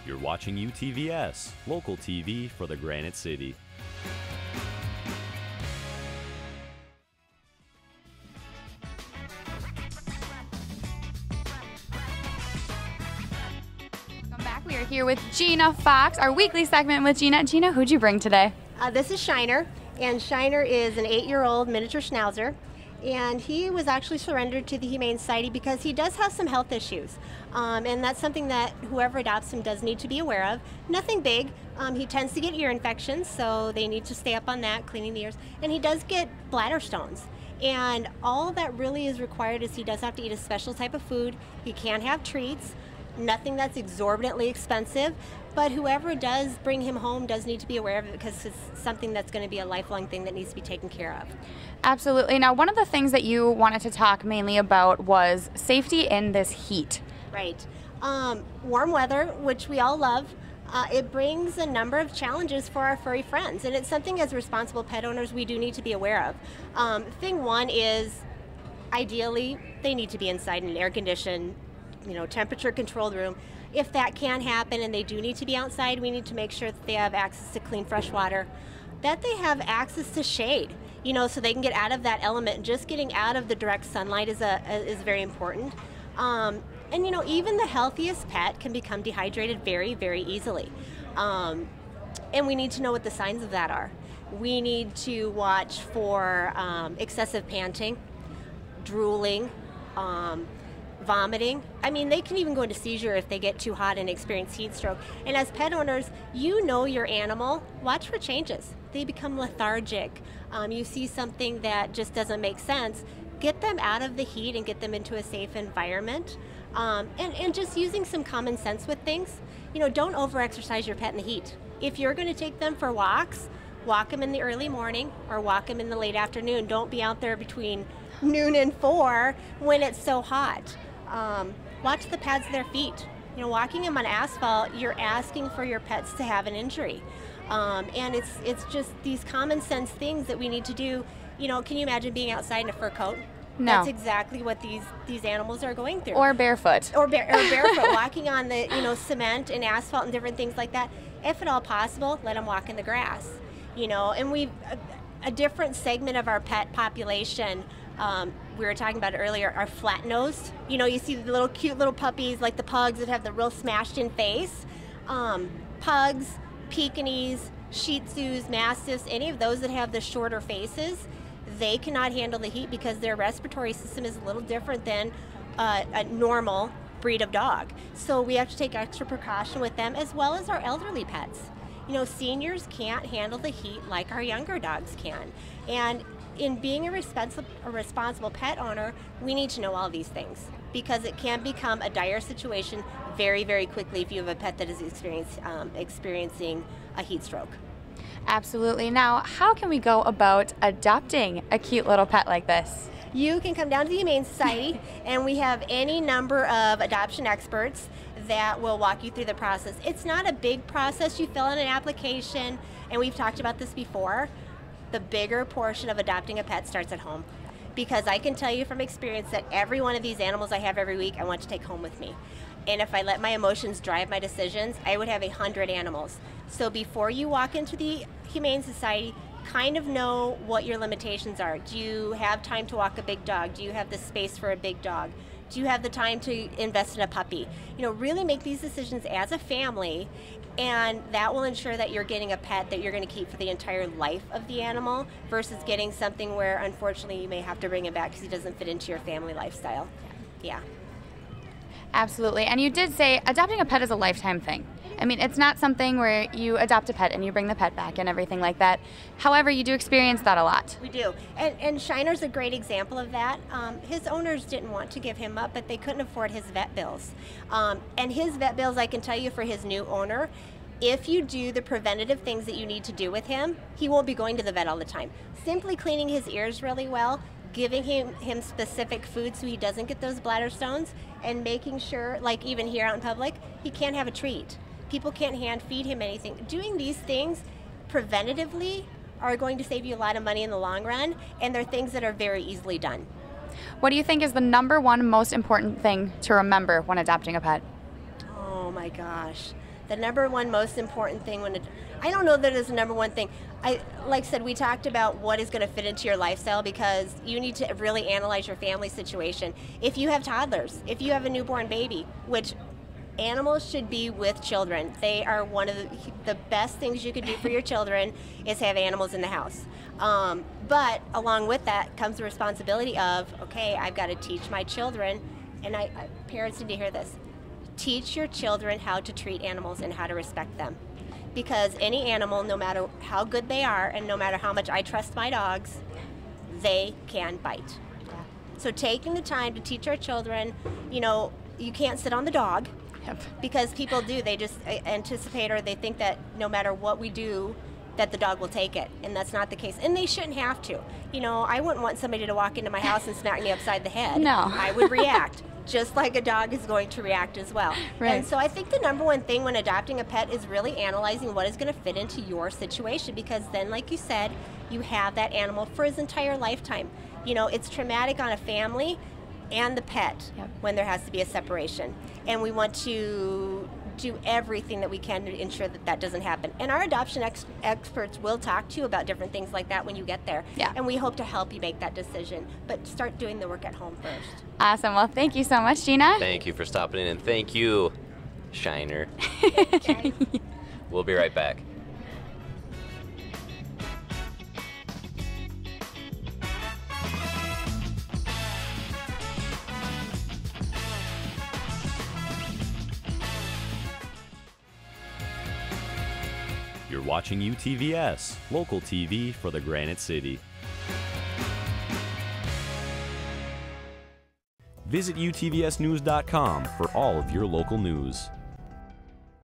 You're watching UTVS, local TV for the Granite City. Welcome back. We are here with Gina Fox, our weekly segment with Gina. Gina, who'd you bring today? This is Shiner, and Shiner is an 8-year-old miniature schnauzer, and he was actually surrendered to the Humane Society because he does have some health issues, and that's something that whoever adopts him does need to be aware of. Nothing big. He tends to get ear infections, so they need to stay up on that, cleaning the ears, and he does get bladder stones. And all that really is required is he does have to eat a special type of food. He can't have treats, nothing that's exorbitantly expensive, but whoever does bring him home does need to be aware of it because it's something that's going to be a lifelong thing that needs to be taken care of. Absolutely. Now, one of the things that you wanted to talk mainly about was safety in this heat. Right. Warm weather, which we all love, it brings a number of challenges for our furry friends, and it's something as responsible pet owners we do need to be aware of. Thing one is, ideally, they need to be inside an air-conditioned, temperature-controlled room. If that can happen and they do need to be outside, we need to make sure that they have access to clean, fresh water, that they have access to shade, so they can get out of that element. Just getting out of the direct sunlight is very important. And even the healthiest pet can become dehydrated very, very easily. And we need to know what the signs of that are. We need to watch for excessive panting, drooling, vomiting. I mean, they can even go into seizure if they get too hot and experience heat stroke. And as pet owners, you know your animal. Watch for changes. They become lethargic. You see something that just doesn't make sense. Get them out of the heat and get them into a safe environment. And just using some common sense with things. Don't overexercise your pet in the heat. If you're going to take them for walks, walk them in the early morning or walk them in the late afternoon. Don't be out there between noon and 4 when it's so hot. Watch the pads of their feet. Walking them on asphalt, you're asking for your pets to have an injury. And it's just these common sense things that we need to do. Can you imagine being outside in a fur coat? No. That's exactly what these animals are going through. Or barefoot. Or barefoot, walking on the cement and asphalt and different things like that. If at all possible, let them walk in the grass. And we've a different segment of our pet population. We were talking about it earlier, are flat-nosed. You see the little cute little puppies like the pugs that have the real smashed-in face. Pugs, Pekingese, Shih Tzus, Mastiffs, any of those that have the shorter faces, they cannot handle the heat because their respiratory system is a little different than a normal breed of dog. So we have to take extra precaution with them as well as our elderly pets. Seniors can't handle the heat like our younger dogs can. And in being a responsible pet owner, we need to know all these things because it can become a dire situation very, very quickly if you have a pet that is experiencing a heat stroke. Absolutely. Now, how can we go about adopting a cute little pet like this? You can come down to the Humane Society, and we have any number of adoption experts that will walk you through the process. It's not a big process. You fill in an application, and we've talked about this before. The bigger portion of adopting a pet starts at home, because I can tell you from experience that every one of these animals I have every week I want to take home with me. And if I let my emotions drive my decisions, I would have 100 animals. So before you walk into the Humane Society, kind of know what your limitations are. Do you have time to walk a big dog? Do you have the space for a big dog? Do you have the time to invest in a puppy? Really make these decisions as a family, and that will ensure that you're getting a pet that you're going to keep for the entire life of the animal versus getting something where unfortunately you may have to bring it back because he doesn't fit into your family lifestyle. Yeah. Absolutely. And you did say adopting a pet is a lifetime thing. I mean, it's not something where you adopt a pet and you bring the pet back and everything like that. However, you do experience that a lot. We do. And Shiner's a great example of that. His owners didn't want to give him up, but they couldn't afford his vet bills. And his vet bills, I can tell you, for his new owner, if you do the preventative things that you need to do with him, he won't be going to the vet all the time. Simply cleaning his ears really well, giving him specific food so he doesn't get those bladder stones, and making sure, like even here out in public, he can't have a treat. People can't hand feed him anything. Doing these things preventatively are going to save you a lot of money in the long run, and they're things that are very easily done. What do you think is the number one most important thing to remember when adopting a pet? Oh my gosh. The number one most important thing I don't know that it's the number one thing. Like I said, we talked about what is going to fit into your lifestyle, because you need to really analyze your family situation. If you have toddlers, if you have a newborn baby, which animals should be with children. They are one of the best things you could do for your children is have animals in the house. But along with that comes the responsibility of, okay, I've got to teach my children, and parents need to hear this, teach your children how to treat animals and how to respect them. Because any animal, no matter how good they are and no matter how much I trust my dogs, they can bite. So taking the time to teach our children, you can't sit on the dog. Yep. Because people do, they just anticipate, or they think that no matter what we do, that the dog will take it, and that's not the case. And they shouldn't have to. I wouldn't want somebody to walk into my house and smack me upside the head. No. I would react, just like a dog is going to react as well. Right. And so I think the number one thing when adopting a pet is really analyzing what is going to fit into your situation, because then, like you said, you have that animal for his entire lifetime. It's traumatic on a family and the pet. Yep. When there has to be a separation. And we want to do everything that we can to ensure that that doesn't happen. And our adoption experts will talk to you about different things like that when you get there. Yeah. And we hope to help you make that decision. But start doing the work at home first. Awesome. Well, thank you so much, Gina. Thank you for stopping in, and thank you, Shiner. Okay. We'll be right back. You're watching UTVS, local TV for the Granite City. Visit utvsnews.com for all of your local news.